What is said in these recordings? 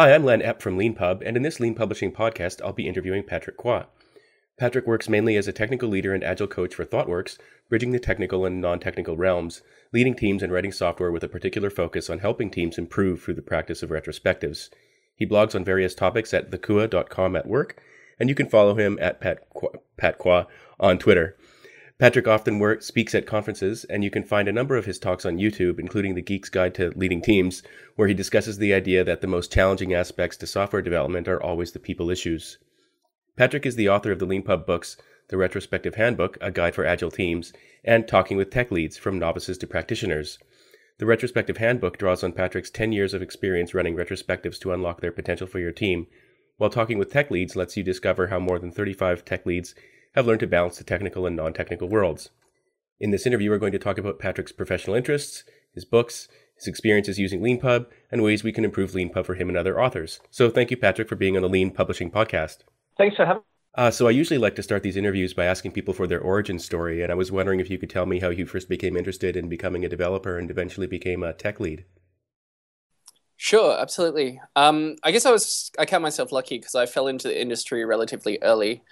Hi, I'm Len Epp from LeanPub, and in this Lean Publishing podcast, I'll be interviewing Patrick Qua. Patrick works mainly as a technical leader and agile coach for Thoughtworks, bridging the technical and non-technical realms, leading teams and writing software with a particular focus on helping teams improve through the practice of retrospectives. He blogs on various topics at thekua.com at work, and you can follow him at Pat Qua on Twitter. Patrick often speaks at conferences, and you can find a number of his talks on YouTube, including The Geek's Guide to Leading Teams, where he discusses the idea that the most challenging aspects to software development are always the people issues. Patrick is the author of the LeanPub books, The Retrospective Handbook, a guide for agile teams, and Talking with Tech Leads, From Novices to Practitioners. The Retrospective Handbook draws on Patrick's 10 years of experience running retrospectives to unlock their potential for your team, while Talking with Tech Leads lets you discover how more than 35 tech leads have learned to balance the technical and non-technical worlds. In this interview, we're going to talk about Patrick's professional interests, his books, his experiences using LeanPub, and ways we can improve LeanPub for him and other authors. So thank you, Patrick, for being on the Lean Publishing podcast. Thanks for having me. So I usually like to start these interviews by asking people for their origin story, and I was wondering if you could tell me how you first became interested in becoming a developer and eventually became a tech lead. Sure, absolutely. I guess I count myself lucky because I fell into the industry relatively early.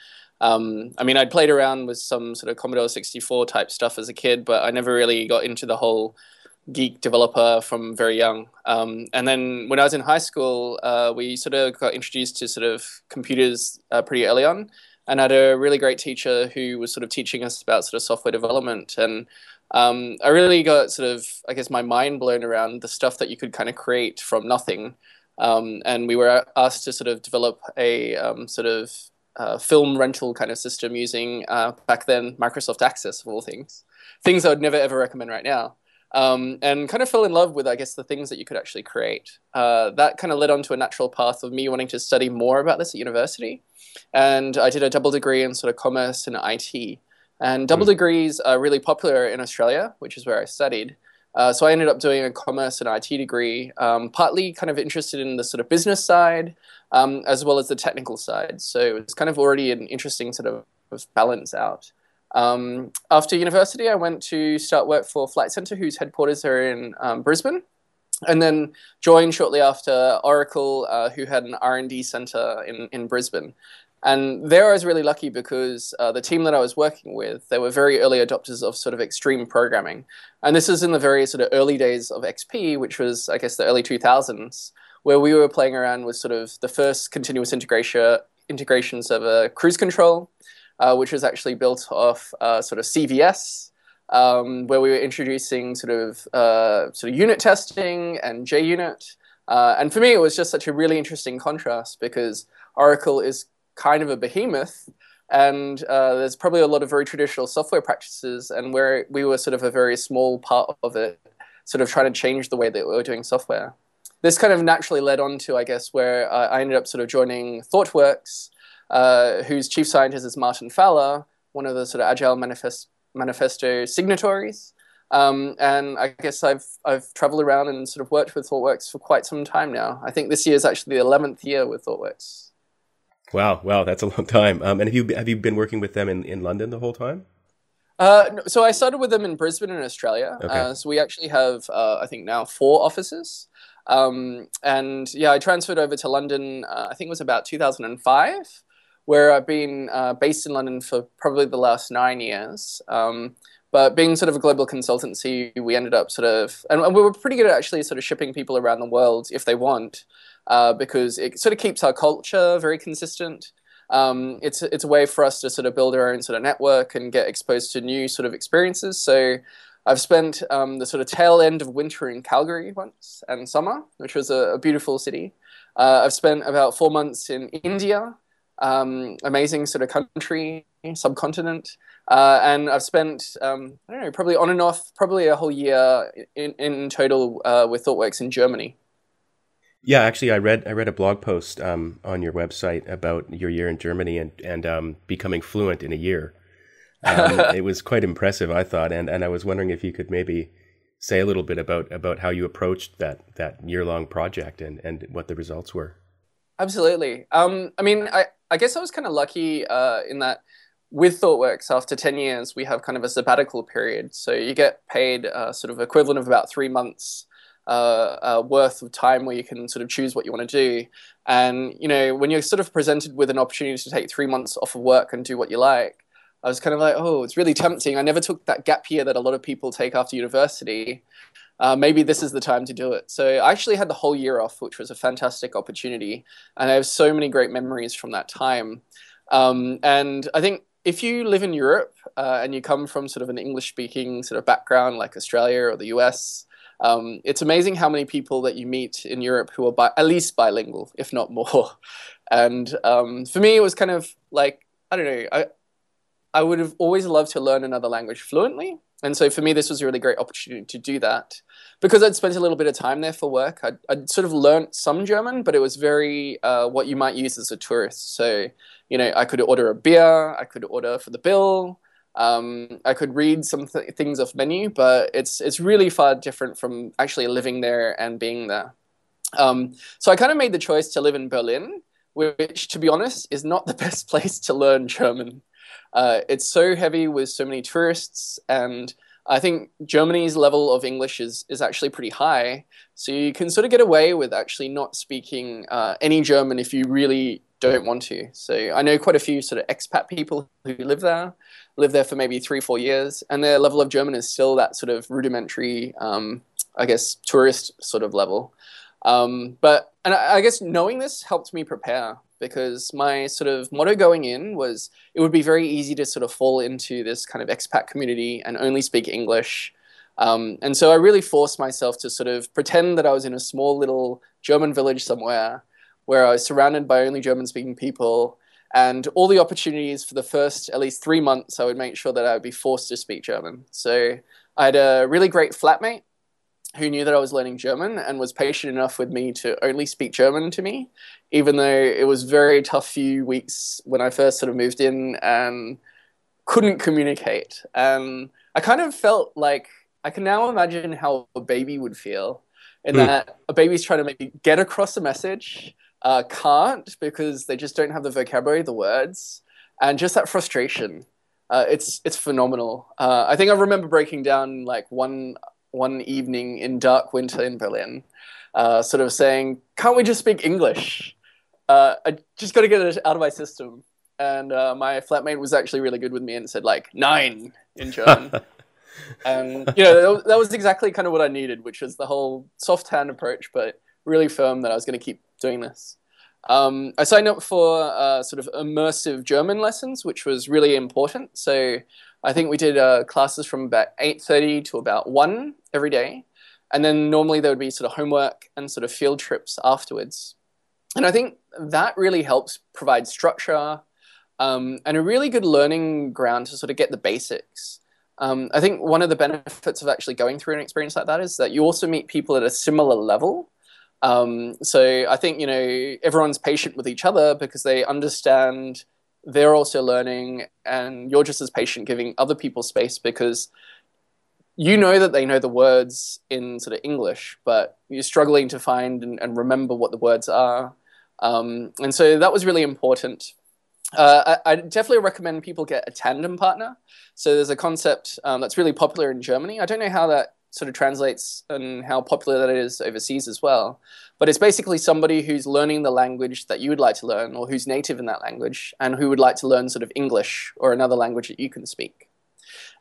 I'd played around with some sort of Commodore 64 type stuff as a kid, but I never really got into the whole geek developer from very young. And then when I was in high school, we sort of got introduced to sort of computers pretty early on, and had a really great teacher who was sort of teaching us about sort of software development. And I really got sort of, I guess, my mind blown around the stuff that you could kind of create from nothing. And we were asked to sort of develop a film rental kind of system using, back then, Microsoft Access, of all things I would never ever recommend right now. And kind of fell in love with, I guess, the things that you could actually create. That kind of led on to a natural path of me wanting to study more about this at university. And I did a double degree in sort of commerce and IT. And double degrees are really popular in Australia, which is where I studied. So I ended up doing a commerce and IT degree, partly kind of interested in the sort of business side, as well as the technical side. So it's kind of already an interesting sort of balance out. After university, I went to start work for Flight Centre, whose headquarters are in Brisbane, and then joined shortly after Oracle, who had an R&D centre in Brisbane. And there I was really lucky because the team that I was working with, they were very early adopters of sort of extreme programming. And this is in the very sort of early days of XP, which was, I guess, the early 2000s, where we were playing around with sort of the first continuous integrations of a cruise control, which was actually built off sort of CVS, where we were introducing sort of unit testing and JUnit. And for me, it was just such a really interesting contrast because Oracle is kind of a behemoth, and there's probably a lot of very traditional software practices, and where we were sort of a very small part of it, sort of trying to change the way that we were doing software. This kind of naturally led on to, I guess, where I ended up sort of joining Thoughtworks, whose chief scientist is Martin Fowler, one of the sort of Agile Manifesto signatories. And I guess I've traveled around and sort of worked with Thoughtworks for quite some time now. I think this year is actually the 11th year with Thoughtworks. Wow, that's a long time. And have you been working with them in London the whole time? So I started with them in Brisbane in Australia. Okay. So we actually have, I think now 4 offices. And yeah, I transferred over to London, I think it was about 2005, where I've been based in London for probably the last 9 years. But being sort of a global consultancy, we ended up and we were pretty good at actually sort of shipping people around the world if they want, because it sort of keeps our culture very consistent. It's a way for us to sort of build our own sort of network and get exposed to new sort of experiences. So I've spent the sort of tail end of winter in Calgary once and summer, which was a beautiful city. I've spent about 4 months in India, amazing sort of country, subcontinent. And I've spent, I don't know, probably on and off, probably a whole year in total with Thoughtworks in Germany. Yeah, actually, I read a blog post on your website about your year in Germany and becoming fluent in a year. It was quite impressive, I thought, and I was wondering if you could maybe say a little bit about how you approached that year-long project and what the results were. Absolutely. I guess I was kind of lucky in that with Thoughtworks, after 10 years, we have kind of a sabbatical period. So you get paid sort of equivalent of about 3 months worth of time where you can sort of choose what you want to do. And, you know, when you're sort of presented with an opportunity to take 3 months off of work and do what you like, I was kind of like, oh, it's really tempting. I never took that gap year that a lot of people take after university. Maybe this is the time to do it. So I actually had the whole year off, which was a fantastic opportunity. And I have so many great memories from that time. And I think if you live in Europe and you come from sort of an English-speaking sort of background like Australia or the US, it's amazing how many people that you meet in Europe who are at least bilingual, if not more. And for me, it was kind of like, I don't know, I would have always loved to learn another language fluently. And so for me, this was a really great opportunity to do that. Because I'd spent a little bit of time there for work, I'd sort of learnt some German, but it was very what you might use as a tourist. So, you know, I could order a beer, I could order for the bill, I could read some things off menu, but it's really far different from actually living there and being there. So I kind of made the choice to live in Berlin, which, to be honest, is not the best place to learn German. It's so heavy with so many tourists, and I think Germany's level of English is actually pretty high. So you can sort of get away with actually not speaking any German if you really don't want to. So I know quite a few sort of expat people who live there for maybe 3-4 years, and their level of German is still that sort of rudimentary, I guess, tourist sort of level. But I guess knowing this helped me prepare, because my sort of motto going in was it would be very easy to sort of fall into this kind of expat community and only speak English. And so I really forced myself to sort of pretend that I was in a small little German village somewhere where I was surrounded by only German-speaking people, and all the opportunities for the first at least 3 months, I would make sure that I would be forced to speak German. So I had a really great flatmate who knew that I was learning German and was patient enough with me to only speak German to me, even though it was very tough few weeks when I first sort of moved in and couldn't communicate. And I kind of felt like I can now imagine how a baby would feel, in that a baby's trying to maybe get across a message, can't, because they just don't have the vocabulary, the words, and just that frustration. It's phenomenal. I think I remember breaking down like one evening in dark winter in Berlin, sort of saying, can't we just speak English? I just got to get it out of my system. And my flatmate was actually really good with me and said like, "Nein" in German. And, you know, that was exactly kind of what I needed, which was the whole soft hand approach, but really firm that I was going to keep doing this. I signed up for sort of immersive German lessons, which was really important. So I think we did classes from about 8:30 to about 1 every day. And then normally there would be sort of homework and sort of field trips afterwards. And I think that really helps provide structure and a really good learning ground to sort of get the basics. I think one of the benefits of actually going through an experience like that is that you also meet people at a similar level. So I think, you know, everyone's patient with each other because they understand they're also learning, and you're just as patient giving other people space because you know that they know the words in sort of English, but you're struggling to find and remember what the words are. And so that was really important. I definitely recommend people get a tandem partner. So there's a concept that's really popular in Germany. I don't know how that sort of translates and how popular that is overseas as well. But it's basically somebody who's learning the language that you would like to learn, or who's native in that language, and who would like to learn sort of English or another language that you can speak.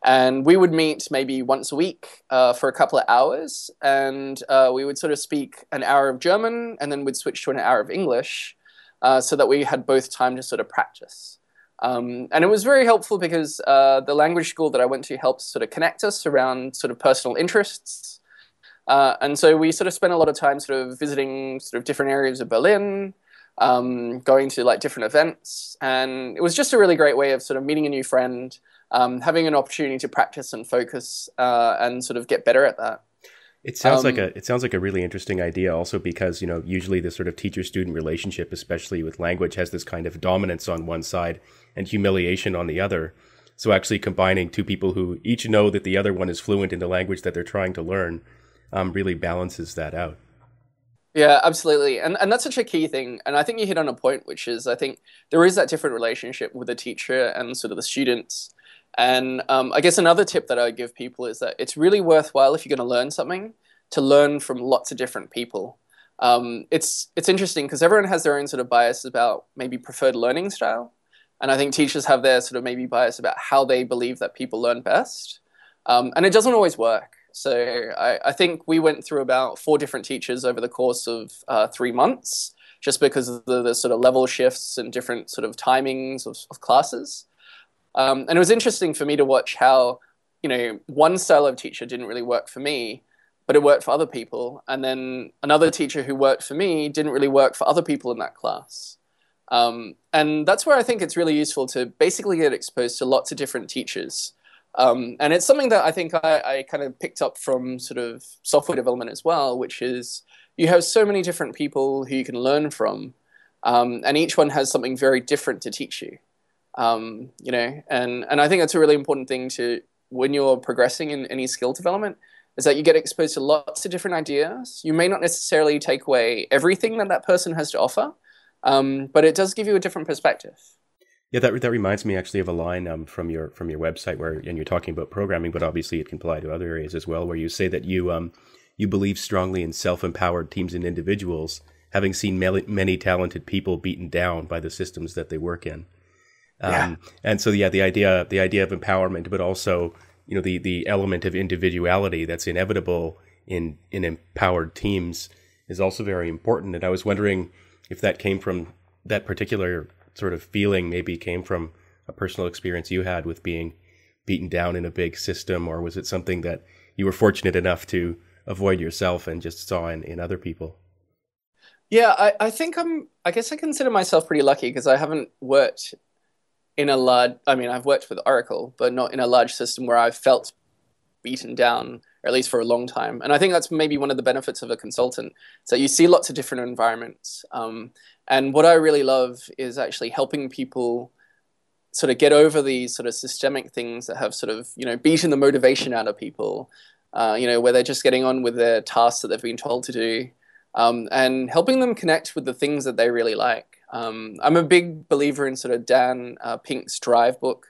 And we would meet maybe once a week for a couple of hours, and we would sort of speak an hour of German, and then we'd switch to an hour of English, so that we had both time to sort of practice. And it was very helpful because the language school that I went to helps sort of connect us around sort of personal interests. And so we sort of spent a lot of time sort of visiting sort of different areas of Berlin, going to like different events. And it was just a really great way of sort of meeting a new friend, having an opportunity to practice and focus and sort of get better at that. It sounds like a really interesting idea also because, you know, usually the sort of teacher-student relationship, especially with language, has this kind of dominance on one side and humiliation on the other. So actually combining two people who each know that the other one is fluent in the language that they're trying to learn really balances that out. Yeah, absolutely. And that's such a key thing. And I think you hit on a point, which is I think there is that different relationship with the teacher and sort of the students. And I guess another tip that I give people is that it's really worthwhile if you're going to learn something to learn from lots of different people. It's interesting because everyone has their own sort of bias about maybe preferred learning style. And I think teachers have their sort of maybe bias about how they believe that people learn best. And it doesn't always work. So I think we went through about 4 different teachers over the course of 3 months, just because of the sort of level shifts and different sort of timings of classes. And it was interesting for me to watch how, one style of teacher didn't really work for me, but it worked for other people. And then another teacher who worked for me didn't really work for other people in that class. And that's where I think it's really useful to basically get exposed to lots of different teachers. And it's something that I think I kind of picked up from sort of software development as well, which is you have so many different people who you can learn from, and each one has something very different to teach you. And I think that's a really important thing to when you're progressing in any skill development, is that you get exposed to lots of different ideas. You may not necessarily take away everything that person has to offer, but it does give you a different perspective. Yeah, that reminds me actually of a line from your website and you're talking about programming, but obviously it can apply to other areas as well, where you say that you believe strongly in self-empowered teams and individuals, having seen many talented people beaten down by the systems that they work in. And so, yeah, the idea of empowerment, but also, the element of individuality that's inevitable in empowered teams is also very important. And I was wondering if that came from that particular sort of feeling, maybe came from a personal experience you had with being beaten down in a big system, or was it something that you were fortunate enough to avoid yourself and just saw in other people? Yeah, I think I guess I consider myself pretty lucky because I haven't worked in a large, I've worked with Oracle, but not in a large system where I've felt beaten down, or at least for a long time. And I think that's maybe one of the benefits of a consultant. So you see lots of different environments. And what I really love is actually helping people sort of get over these sort of systemic things that have sort of, beaten the motivation out of people, where they're just getting on with their tasks that they've been told to do, and helping them connect with the things that they really like. I'm a big believer in sort of Dan Pink's Drive book,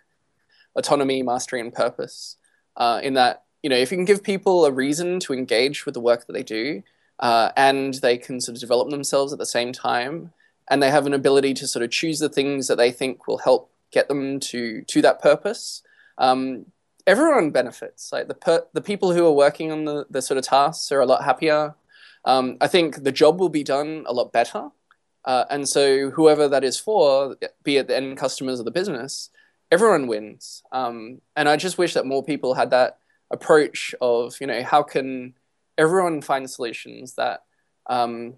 Autonomy, Mastery, and Purpose, in that, if you can give people a reason to engage with the work that they do, and they can sort of develop themselves at the same time, and they have an ability to sort of choose the things that they think will help get them to that purpose, everyone benefits. Like the people who are working on the sort of tasks are a lot happier. I think the job will be done a lot better. And so whoever that is for, be it the end customers or the business, everyone wins. And I just wish that more people had that approach of, how can everyone find solutions that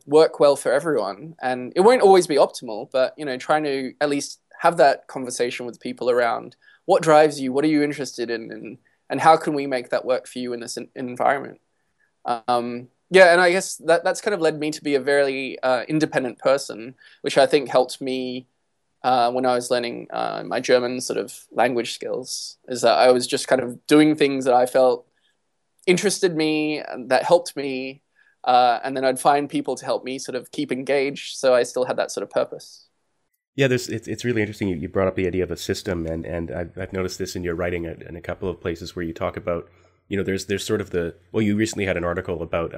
work well for everyone? And it won't always be optimal, but, trying to at least have that conversation with people around what drives you, what are you interested in, and how can we make that work for you in this environment? Yeah, and I guess that's kind of led me to be a very independent person, which I think helped me when I was learning my German sort of language skills, is that I was just kind of doing things that I felt interested me, and that helped me, and then I'd find people to help me sort of keep engaged, so I still had that sort of purpose. Yeah, it's really interesting. You brought up the idea of a system, and I've noticed this in your writing in a couple of places where you talk about, there's sort of you recently had an article about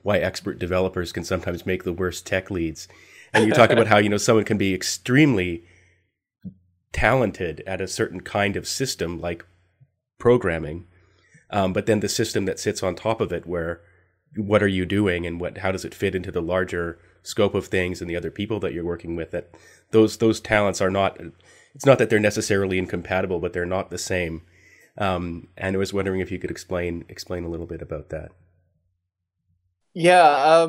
why expert developers can sometimes make the worst tech leads. And you talk about how, someone can be extremely talented at a certain kind of system like programming, but then the system that sits on top of it, where what are you doing and how does it fit into the larger scope of things and the other people that you're working with, that those talents are not, it's not that they're necessarily incompatible, but they're not the same. And I was wondering if you could explain a little bit about that. Yeah,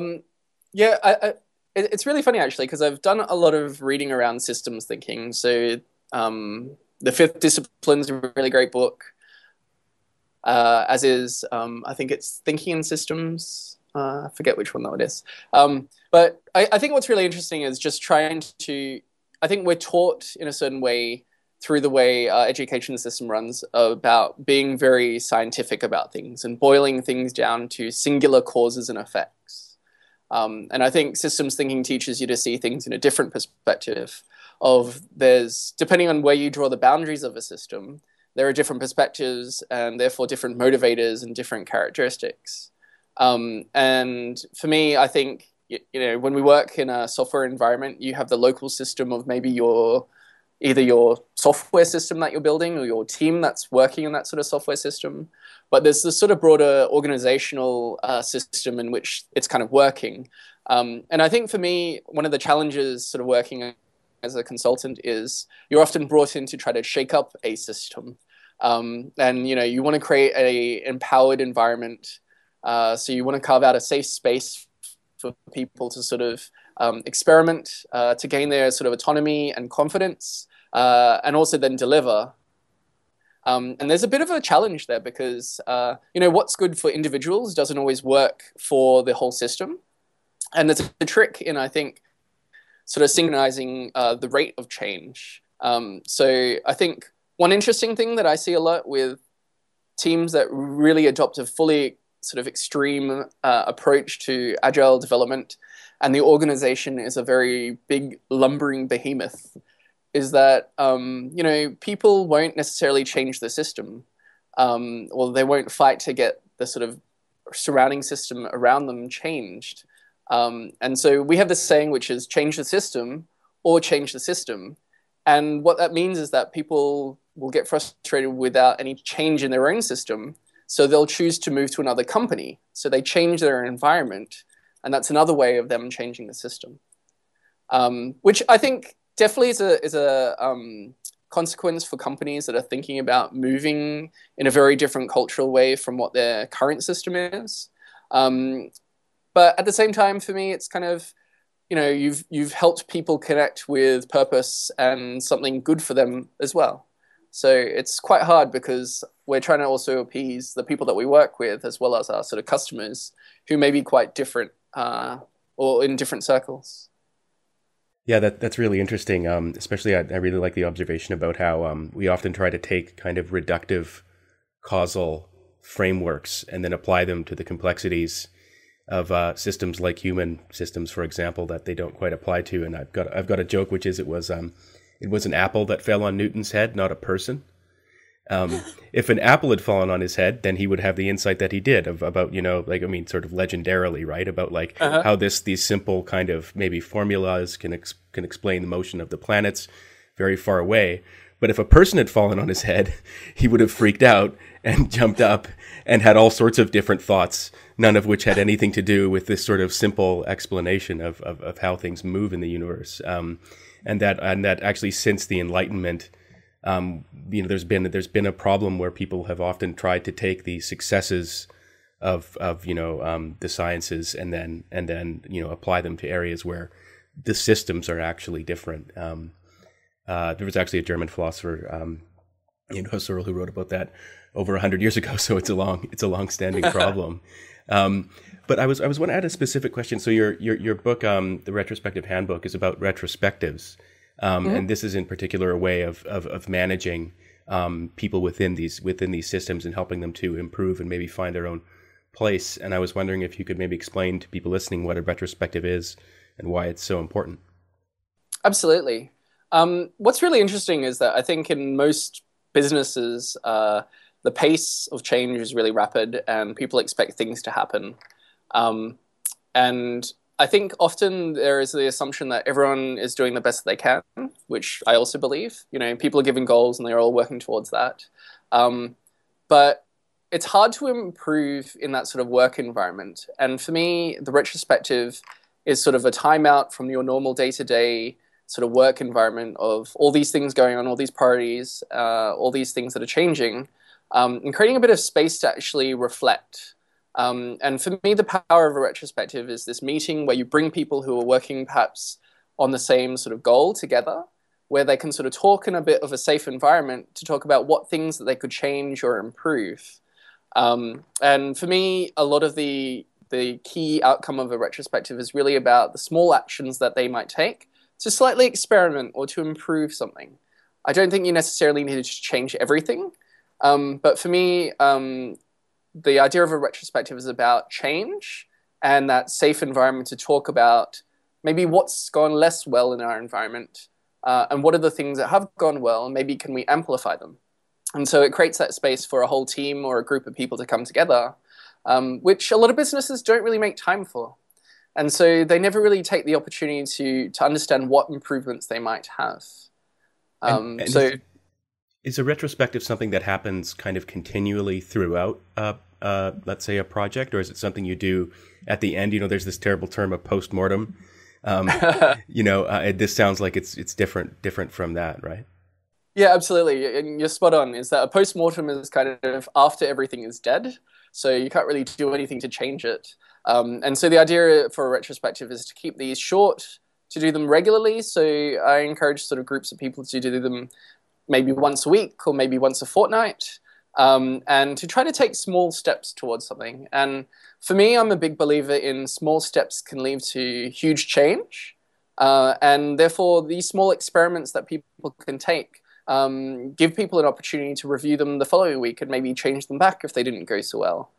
it's really funny actually, because I've done a lot of reading around systems thinking. So The Fifth Discipline is a really great book, as is, I think it's Thinking in Systems. I forget which one though it is. But I think what's really interesting is just trying to, I think we're taught in a certain way through the way our education system runs about being very scientific about things and boiling things down to singular causes and effects. And I think systems thinking teaches you to see things in a different perspective of depending on where you draw the boundaries of a system, there are different perspectives and therefore different motivators and different characteristics. And for me, I think, when we work in a software environment, you have the local system of maybe either your software system that you're building or your team that's working in that sort of software system. But there's this sort of broader organizational system in which it's kind of working. And I think for me, one of the challenges sort of working as a consultant is you're often brought in to try to shake up a system. And, you want to create a empowered environment. So you want to carve out a safe space for people to sort of experiment, to gain their sort of autonomy and confidence, and also then deliver. And there's a bit of a challenge there because, what's good for individuals doesn't always work for the whole system. And there's a trick in, I think, sort of synchronizing the rate of change. So I think one interesting thing that I see a lot with teams that really adopt a fully sort of extreme approach to agile development, and the organization is a very big lumbering behemoth, is that people won't necessarily change the system, or they won't fight to get the sort of surrounding system around them changed. And so we have this saying, which is change the system or change the system. And what that means is that people will get frustrated without any change in their own system. So they'll choose to move to another company. So they change their environment. And that's another way of them changing the system, which I think definitely is a consequence for companies that are thinking about moving in a very different cultural way from what their current system is. But at the same time, for me, it's kind of, you've helped people connect with purpose and something good for them as well. So it's quite hard because we're trying to also appease the people that we work with, as well as our sort of customers who may be quite different or in different circles. Yeah, that's really interesting. Especially, I really like the observation about how we often try to take kind of reductive causal frameworks and then apply them to the complexities of systems like human systems, for example, that they don't quite apply to. And I've got a joke, which is it was an apple that fell on Newton's head, not a person. If an apple had fallen on his head, then he would have the insight that he did about, sort of legendarily, right? About how these simple kind of maybe formulas can explain the motion of the planets very far away. But if a person had fallen on his head, he would have freaked out and jumped up and had all sorts of different thoughts, none of which had anything to do with this sort of simple explanation of how things move in the universe. And that actually, since the Enlightenment, there's been a problem where people have often tried to take the successes of the sciences and then apply them to areas where the systems are actually different. There was actually a German philosopher, Husserl, who wrote about that over 100 years ago. So it's a long-standing problem. But I was want to add a specific question. So your book, the Retrospective Handbook, is about retrospectives, and this is in particular a way of managing people within these systems and helping them to improve and maybe find their own place. And I was wondering if you could maybe explain to people listening what a retrospective is and why it's so important. Absolutely. What's really interesting is that I think in most businesses, the pace of change is really rapid and people expect things to happen. And I think often there is the assumption that everyone is doing the best they can, which I also believe. People are given goals and they're all working towards that. But it's hard to improve in that sort of work environment. And for me, the retrospective is sort of a timeout from your normal day-to-day sort of work environment of all these things going on, all these priorities, all these things that are changing, and creating a bit of space to actually reflect. And for me, the power of a retrospective is this meeting where you bring people who are working perhaps on the same sort of goal together, where they can sort of talk in a bit of a safe environment to talk about what things that they could change or improve. And for me, a lot of the key outcome of a retrospective is really about the small actions that they might take to slightly experiment or to improve something. I don't think you necessarily need to change everything. But for me, the idea of a retrospective is about change and that safe environment to talk about maybe what's gone less well in our environment, and what are the things that have gone well, and maybe can we amplify them. And so it creates that space for a whole team or a group of people to come together which a lot of businesses don't really make time for. And so they never really take the opportunity to understand what improvements they might have. And So is a retrospective something that happens kind of continually throughout, let's say, a project, or is it something you do at the end? There's this terrible term of post-mortem. This sounds like it's different from that, right? Yeah, absolutely. And you're spot on, is that a post-mortem is kind of after everything is dead. So you can't really do anything to change it. And so the idea for a retrospective is to keep these short, to do them regularly. So I encourage sort of groups of people to do them maybe once a week or maybe once a fortnight, and to try to take small steps towards something. And for me, I'm a big believer in small steps can lead to huge change. And therefore, these small experiments that people can take give people an opportunity to review them the following week and maybe change them back if they didn't go so well.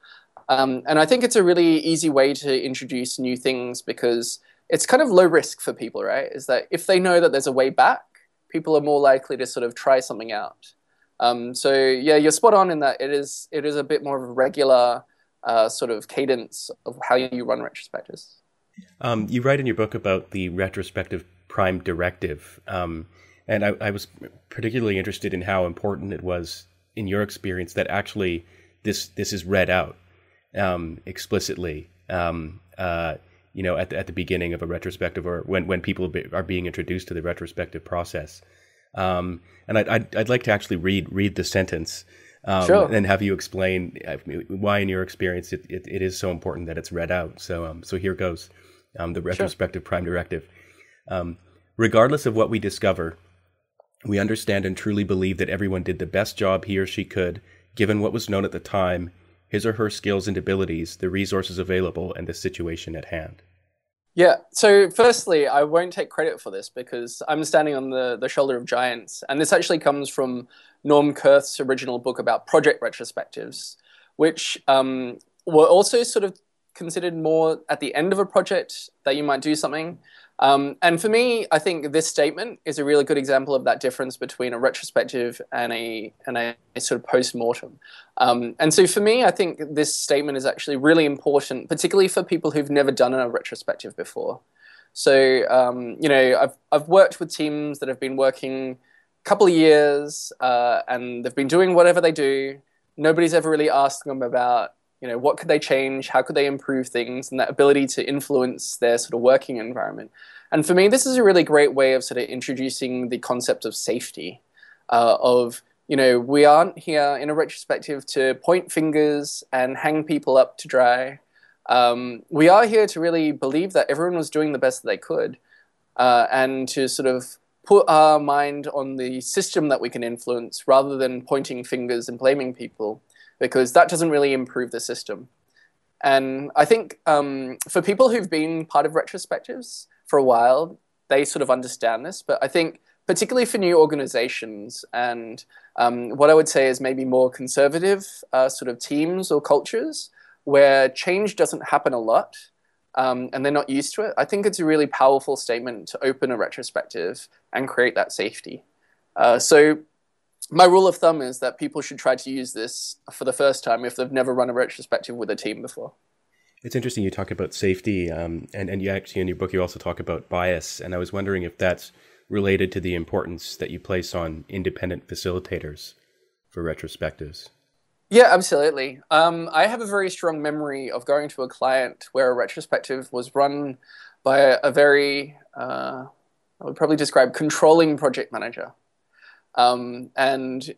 And I think it's a really easy way to introduce new things because it's kind of low risk for people, right? Is that if they know that there's a way back, people are more likely to sort of try something out. So yeah, you're spot on in that it is a bit more of a regular sort of cadence of how you run retrospectives. You write in your book about the retrospective prime directive, and I was particularly interested in how important it was in your experience that actually this is read out explicitly, at the beginning of a retrospective, or when people are being introduced to the retrospective process. And I'd like to actually read the sentence, Sure. and have you explain why, in your experience, it is so important that it's read out. So here goes, the retrospective prime directive. Regardless of what we discover, we understand and truly believe that everyone did the best job he or she could, given what was known at the time, his or her skills and abilities, the resources available, and the situation at hand. Yeah, so firstly, I won't take credit for this because I'm standing on the shoulder of giants. And this actually comes from Norm Kurth's original book about project retrospectives, which were also sort of considered more at the end of a project that you might do something. And for me, I think this statement is a really good example of that difference between a retrospective and a sort of post-mortem. And so for me, I think this statement is actually really important, particularly for people who've never done a retrospective before. So, I've worked with teams that have been working a couple of years, and they've been doing whatever they do. Nobody's ever really asked them about, what could they change? How could they improve things? And that ability to influence their sort of working environment. And for me, this is a really great way of sort of introducing the concept of safety, we aren't here in a retrospective to point fingers and hang people up to dry. We are here to really believe that everyone was doing the best that they could, and to sort of put our mind on the system that we can influence rather than pointing fingers and blaming people, because that doesn't really improve the system. And I think for people who've been part of retrospectives for a while, they sort of understand this. But I think particularly for new organizations and what I would say is maybe more conservative sort of teams or cultures where change doesn't happen a lot, and they're not used to it, I think it's a really powerful statement to open a retrospective and create that safety. So my rule of thumb is that people should try to use this for the first time if they've never run a retrospective with a team before. It's interesting you talk about safety, and you actually, in your book, you also talk about bias, and I was wondering if that's related to the importance that you place on independent facilitators for retrospectives. Yeah, absolutely. I have a very strong memory of going to a client where a retrospective was run by a very, I would probably describe, controlling project manager. And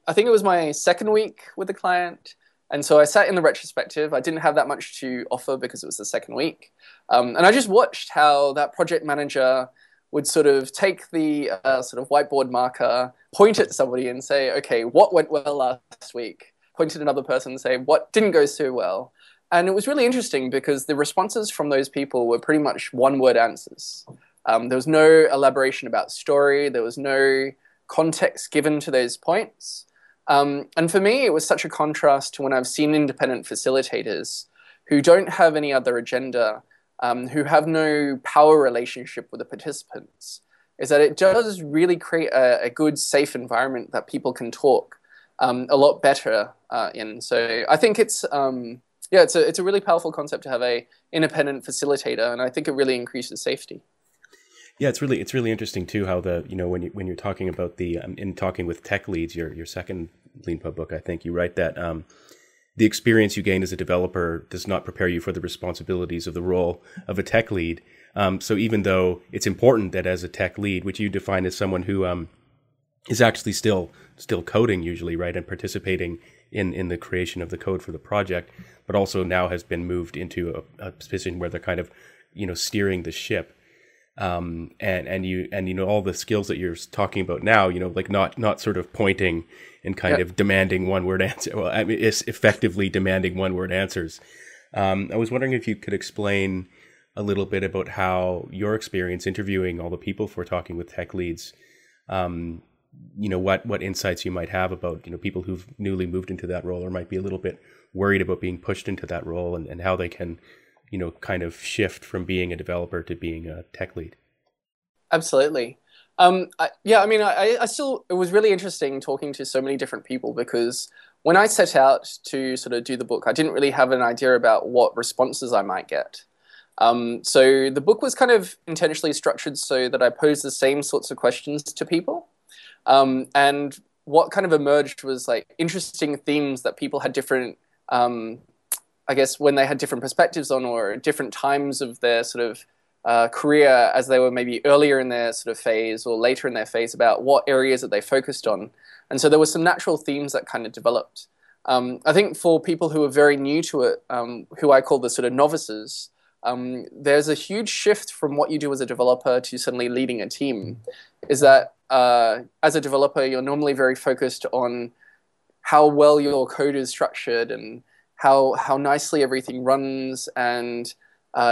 I think it was my second week with the client. And so I sat in the retrospective. I didn't have that much to offer because it was the second week. And I just watched how that project manager would sort of take the sort of whiteboard marker, point at somebody and say, okay, what went well last week? Point at another person and say, what didn't go so well? And it was really interesting because the responses from those people were pretty much one-word answers. There was no elaboration about story. There was no context given to those points. And for me, it was such a contrast to when I've seen independent facilitators who don't have any other agenda, who have no power relationship with the participants, is that it does really create a good, safe environment that people can talk a lot better in. So I think it's Yeah, it's a really powerful concept to have a independent facilitator, and I think it really increases safety. Yeah, it's really interesting too how the when you're talking about the in talking with tech leads, your second Lean Pub book, I think you write that the experience you gain as a developer does not prepare you for the responsibilities of the role of a tech lead. So even though it's important that as a tech lead, which you define as someone who is actually still coding usually, right, and participating in the creation of the code for the project, but also now has been moved into a position where they're kind of steering the ship. And all the skills that you're talking about now, like not sort of pointing and kind of demanding one word answer. Well, I mean, it's effectively demanding one word answers. I was wondering if you could explain a little bit about how your experience interviewing all the people for Talking with Tech Leads, what insights you might have about, people who've newly moved into that role or might be a little bit worried about being pushed into that role and how they can kind of shift from being a developer to being a tech lead. Absolutely. It was really interesting talking to so many different people, because when I set out to sort of do the book, I didn't really have an idea about what responses I might get. So the book was kind of intentionally structured so that I posed the same sorts of questions to people. And what kind of emerged was like interesting themes that people had different I guess when they had different perspectives on, or different times of their sort of career, as they were maybe earlier in their sort of phase or later in their phase, about what areas that they focused on. And so there were some natural themes that kind of developed. I think for people who are very new to it, who I call the sort of novices, there's a huge shift from what you do as a developer to suddenly leading a team. Is that as a developer, you're normally very focused on how well your code is structured and how nicely everything runs, and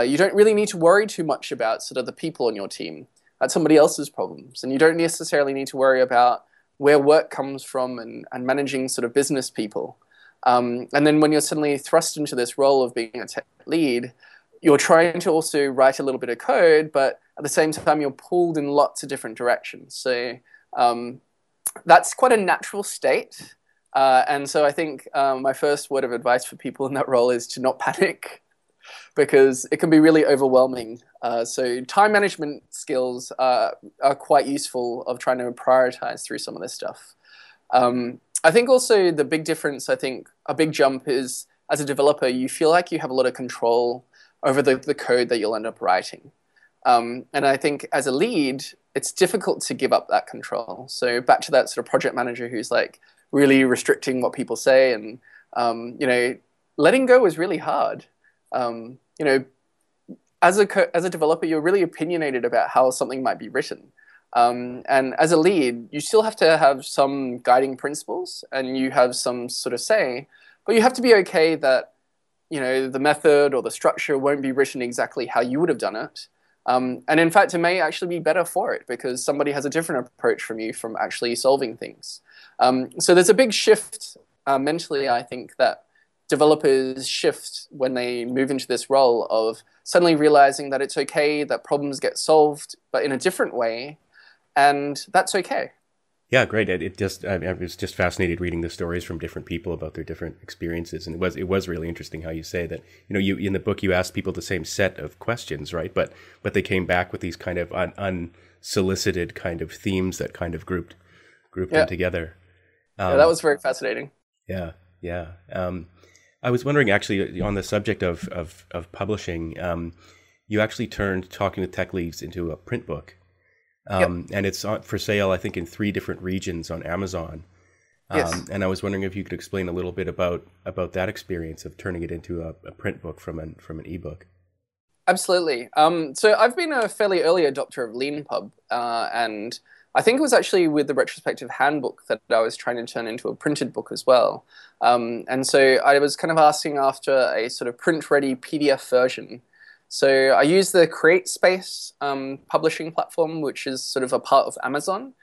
you don't really need to worry too much about sort of the people on your team. That's somebody else's problems, and you don't necessarily need to worry about where work comes from and managing sort of business people. And then when you're suddenly thrust into this role of being a tech lead, you're trying to also write a little bit of code, but at the same time you're pulled in lots of different directions. So that's quite a natural state. And so I think my first word of advice for people in that role is to not panic, because it can be really overwhelming. So time management skills are quite useful of trying to prioritize through some of this stuff. I think also the big difference, I think a big jump is, as a developer, you feel like you have a lot of control over the code that you'll end up writing. And I think as a lead, it's difficult to give up that control. So back to that sort of project manager who's like, really restricting what people say, and letting go is really hard. As a developer, you're really opinionated about how something might be written, and as a lead, you still have to have some guiding principles, and you have some sort of say, but you have to be okay that the method or the structure won't be written exactly how you would have done it. And in fact, it may actually be better for it because somebody has a different approach from you from actually solving things. So there's a big shift mentally, I think, that developers shift when they move into this role of suddenly realizing that it's okay that problems get solved, but in a different way, and that's okay. Yeah, great. I was just fascinated reading the stories from different people about their different experiences, and it was really interesting how you say that you in the book you asked people the same set of questions, right? But they came back with these kind of unsolicited kind of themes that kind of grouped them together. Yeah, that was very fascinating. Yeah. I was wondering, actually, on the subject of publishing, you actually turned Talking with Tech Leads into a print book. And it's for sale, I think, in 3 different regions on Amazon. Yes. And I was wondering if you could explain a little bit about that experience of turning it into a print book from an ebook. Absolutely. So I've been a fairly early adopter of Leanpub, and I think it was actually with the Retrospective Handbook that I was trying to turn into a printed book as well. And so I was kind of asking after a sort of print-ready PDF version. So I use the CreateSpace publishing platform, which is sort of a part of Amazon.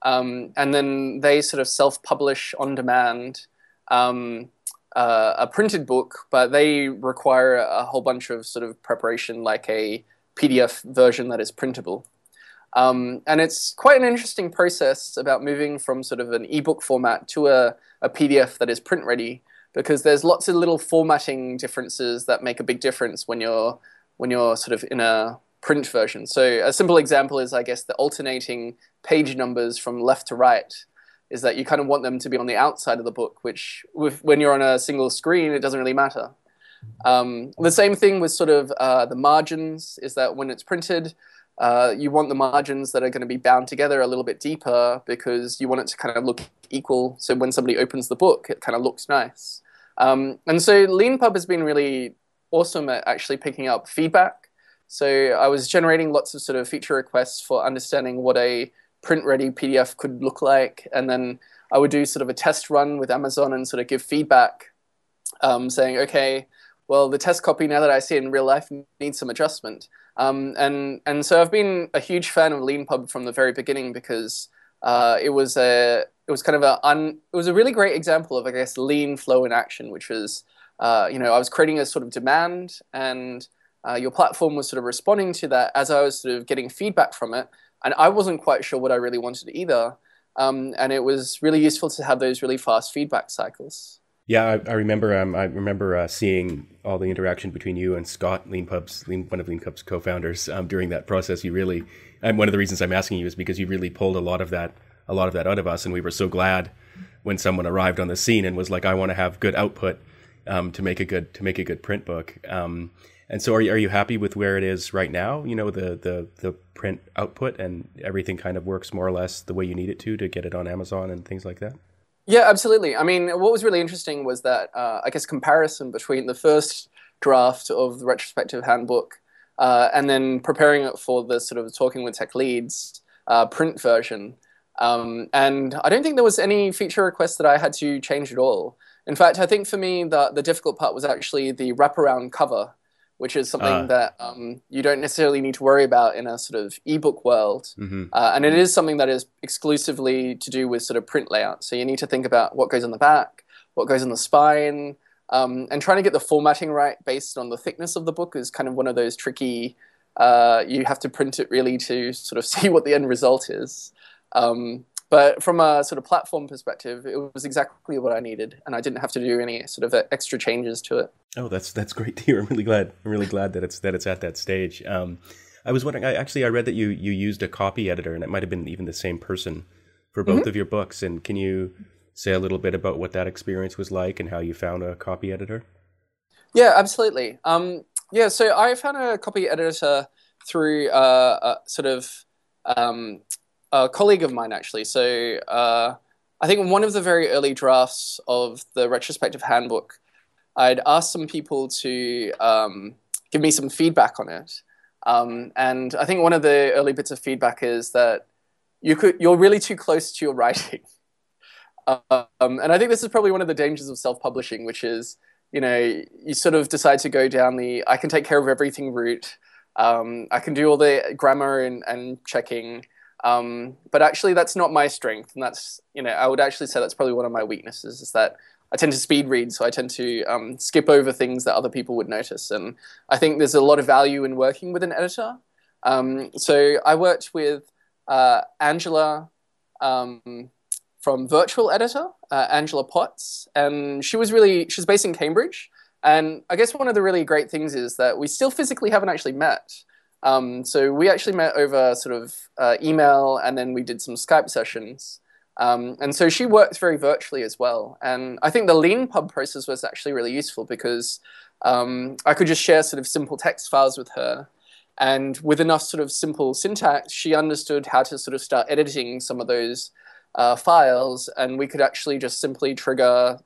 And then they sort of self-publish on demand a printed book, but they require a whole bunch of sort of preparation, like a PDF version that is printable. And it's quite an interesting process about moving from sort of an ebook format to a PDF that is print ready, because there's lots of little formatting differences that make a big difference when you're sort of in a print version. So a simple example is, I guess, the alternating page numbers from left to right is that you kind of want them to be on the outside of the book, which when you're on a single screen, it doesn't really matter. The same thing with sort of the margins is that when it's printed, you want the margins that are going to be bound together a little bit deeper because you want it to kind of look equal. So when somebody opens the book, it kind of looks nice. And so LeanPub has been really awesome at actually picking up feedback. So I was generating lots of sort of feature requests for understanding what a print-ready PDF could look like. And then I would do sort of a test run with Amazon and sort of give feedback saying, okay, well, the test copy now that I see it in real life needs some adjustment. And so I've been a huge fan of LeanPub from the very beginning because it was a really great example of, I guess, lean flow in action, which was, I was creating a sort of demand, and your platform was sort of responding to that as I was sort of getting feedback from it, and I wasn't quite sure what I really wanted either. And it was really useful to have those really fast feedback cycles. Yeah, I remember seeing all the interaction between you and Scott, one of LeanPub's co-founders, during that process. You really, and one of the reasons I'm asking you is because you really pulled a lot of that out of us, and we were so glad when someone arrived on the scene and was like, "I want to have good output to make a good print book." And so, are you happy with where it is right now? You know, the print output and everything kind of works more or less the way you need it to get it on Amazon and things like that. Yeah, absolutely. I mean, what was really interesting was that, I guess, comparison between the first draft of the Retrospective Handbook and then preparing it for the sort of Talking with Tech Leads print version. And I don't think there was any feature requests that I had to change at all. In fact, I think for me, the difficult part was actually the wraparound cover, which is something that you don't necessarily need to worry about in a sort of ebook world. Mm-hmm. And it is something that is exclusively to do with sort of print layout. So you need to think about what goes on the back, what goes on the spine, and trying to get the formatting right based on the thickness of the book is kind of one of those tricky, you have to print it really to sort of see what the end result is. But from a sort of platform perspective, it was exactly what I needed, and I didn't have to do any sort of extra changes to it. Oh, that's great to hear. I'm really glad that it's at that stage. I was wondering. I read that you used a copy editor, and it might have been even the same person for both of your books. And can you say a little bit about what that experience was like and how you found a copy editor? Yeah, absolutely. So I found a copy editor through a colleague of mine, actually. So I think one of the very early drafts of the Retrospective Handbook, I'd asked some people to give me some feedback on it. And I think one of the early bits of feedback is that you're really too close to your writing. And I think this is probably one of the dangers of self-publishing, which is, you sort of decide to go down the I can take care of everything route. I can do all the grammar and checking. But actually, that's not my strength. And that's, I would actually say that's probably one of my weaknesses is that I tend to speed read. So I tend to skip over things that other people would notice. And I think there's a lot of value in working with an editor. So I worked with Angela from Virtual Editor, Angela Potts, and she's based in Cambridge. And I guess one of the really great things is that we still physically haven't actually met. So we actually met over sort of email, and then we did some Skype sessions. And so she works very virtually as well. And I think the LeanPub process was actually really useful because I could just share sort of simple text files with her. And with enough sort of simple syntax, she understood how to sort of start editing some of those files, and we could actually just simply trigger,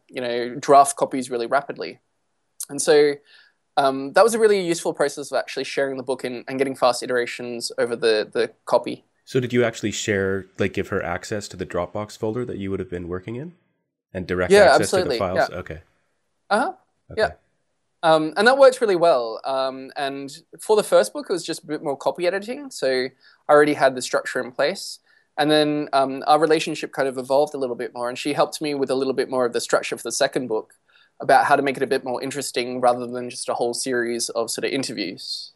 draft copies really rapidly. And so that was a really useful process of actually sharing the book and getting fast iterations over the copy. So did you actually give her access to the Dropbox folder that you would have been working in? And direct access absolutely. to the files? Yeah. Okay. Uh-huh. Okay. Yeah. And that worked really well. And for the first book, it was just a bit more copy editing. So I already had the structure in place. And then our relationship kind of evolved a little bit more. And she helped me with a little bit more of the structure for the second book about how to make it a bit more interesting rather than just a whole series of sort of interviews.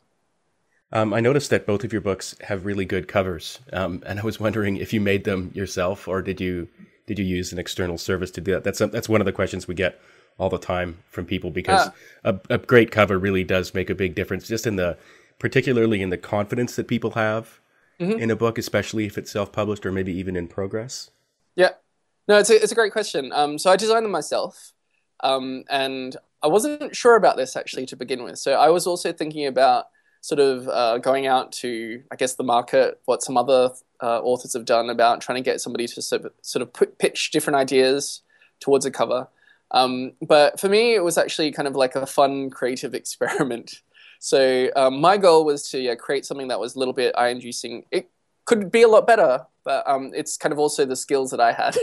I noticed that both of your books have really good covers. And I was wondering if you made them yourself, or did you did you use an external service to do that? That's one of the questions we get all the time from people, because a great cover really does make a big difference, just particularly in the confidence that people have in a book, especially if it's self-published or maybe even in progress. Yeah. No, it's a great question. So I designed them myself, and I wasn't sure about this actually to begin with. So I was also thinking about sort of going out to, I guess, the market, what some other authors have done about trying to get somebody to sort of pitch different ideas towards a cover. But for me, it was actually kind of like a fun, creative experiment. So my goal was to create something that was a little bit eye-inducing. It could be a lot better, but it's kind of also the skills that I had.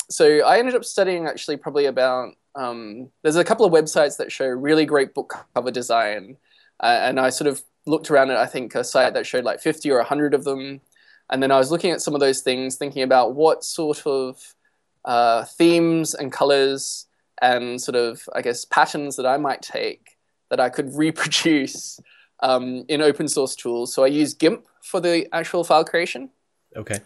So I ended up studying actually probably about, there's a couple of websites that show really great book cover design. And I sort of looked around at, I think, a site that showed like 50 or 100 of them. And then I was looking at some of those things, thinking about what sort of themes and colors and sort of, I guess, patterns that I might take that I could reproduce in open source tools. So I used GIMP for the actual file creation. Okay.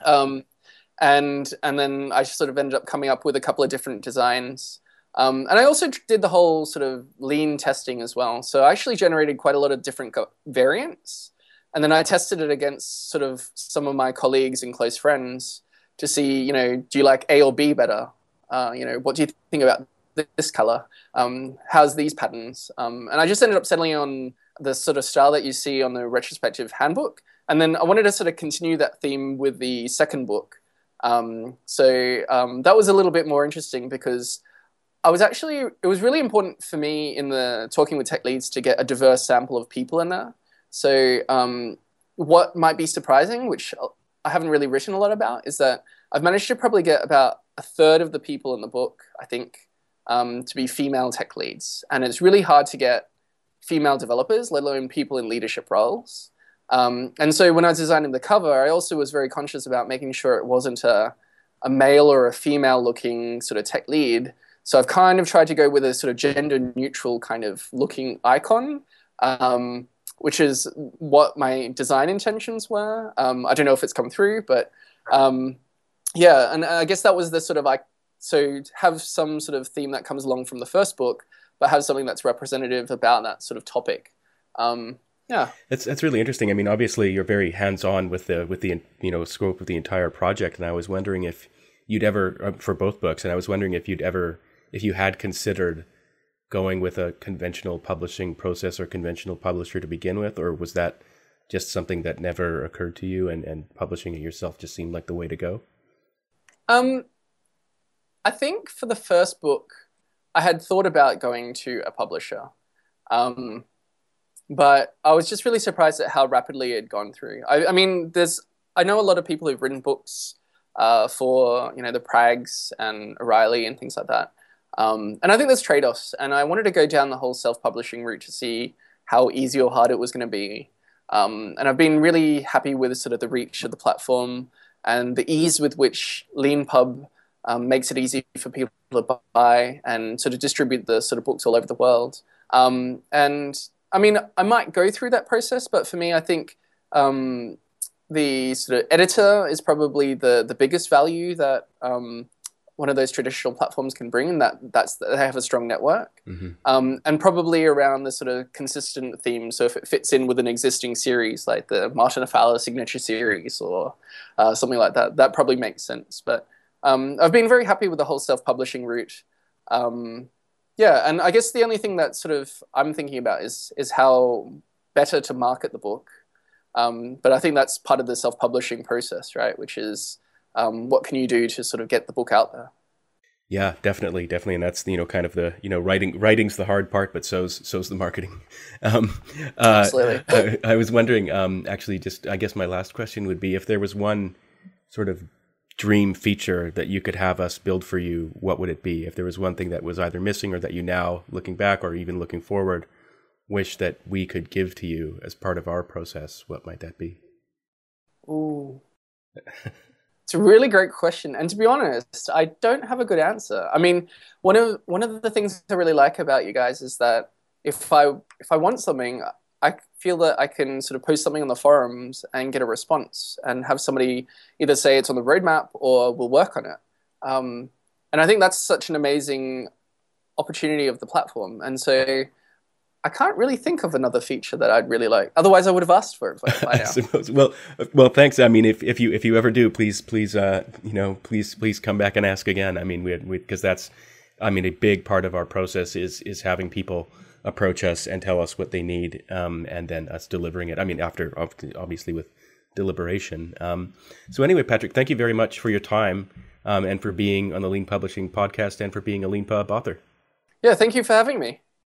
And then I sort of ended up coming up with a couple of different designs. And I also did the whole sort of lean testing as well. So I actually generated quite a lot of different variants. And then I tested it against sort of some of my colleagues and close friends to see, do you like A or B better? What do you think about this color? How's these patterns? And I just ended up settling on the sort of style that you see on the Retrospective Handbook. And then I wanted to sort of continue that theme with the second book. So that was a little bit more interesting because it was really important for me in the talking with tech leads to get a diverse sample of people in there. So what might be surprising, which I haven't really written a lot about, is that I've managed to probably get about a third of the people in the book, I think, to be female tech leads. And it's really hard to get female developers, let alone people in leadership roles. And so when I was designing the cover, I also was very conscious about making sure it wasn't a male or a female looking sort of tech lead. So I've kind of tried to go with a sort of gender neutral kind of looking icon, which is what my design intentions were. I don't know if it's come through, but yeah, and I guess that was the sort of so have some sort of theme that comes along from the first book, but have something that's representative about that sort of topic. Yeah, that's really interesting. I mean, obviously, you're very hands-on with the scope of the entire project, and I was wondering if you'd ever for both books, and I was wondering if you had considered going with a conventional publishing process or conventional publisher to begin with, or was that just something that never occurred to you, and publishing it yourself just seemed like the way to go? I think for the first book, I had thought about going to a publisher. But I was just really surprised at how rapidly it had gone through. I mean, I know a lot of people who've written books for, the Prags and O'Reilly and things like that. And I think there's trade-offs. And I wanted to go down the whole self-publishing route to see how easy or hard it was going to be. And I've been really happy with sort of the reach of the platform and the ease with which LeanPub makes it easy for people to buy and sort of distribute the sort of books all over the world. And I mean, I might go through that process, but for me, I think the sort of editor is probably the biggest value that one of those traditional platforms can bring, and they have a strong network. Mm-hmm. And probably around the sort of consistent theme. So if it fits in with an existing series, like the Martin Fowler signature series or something like that, that probably makes sense. But I've been very happy with the whole self-publishing route. Yeah, and I guess the only thing that sort of I'm thinking about is how better to market the book. But I think that's part of the self-publishing process, right? Which is what can you do to sort of get the book out there? Yeah, definitely, and that's kind of the writing's the hard part, but so's the marketing. Absolutely. I was wondering, actually, just I guess my last question would be if there was one sort of dream feature that you could have us build for you, what would it be? If there was one thing that was either missing or that you now, looking back or even looking forward, wish that we could give to you as part of our process, what might that be? Ooh. It's a really great question. And to be honest, I don't have a good answer. I mean, one of the things I really like about you guys is that if I want something, I feel that I can sort of post something on the forums and get a response and have somebody either say it's on the roadmap or we'll work on it. And I think that's such an amazing opportunity of the platform. And so I can't really think of another feature that I'd really like. Otherwise, I would have asked for it by now. I suppose. Well, thanks. I mean, if you ever do, please, please come back and ask again. I mean, because that's, I mean, a big part of our process is having people approach us and tell us what they need, and then us delivering it. I mean, after obviously with deliberation. So anyway, Patrick, thank you very much for your time, and for being on the Lean Publishing podcast and for being a Lean Pub author. Yeah, thank you for having me.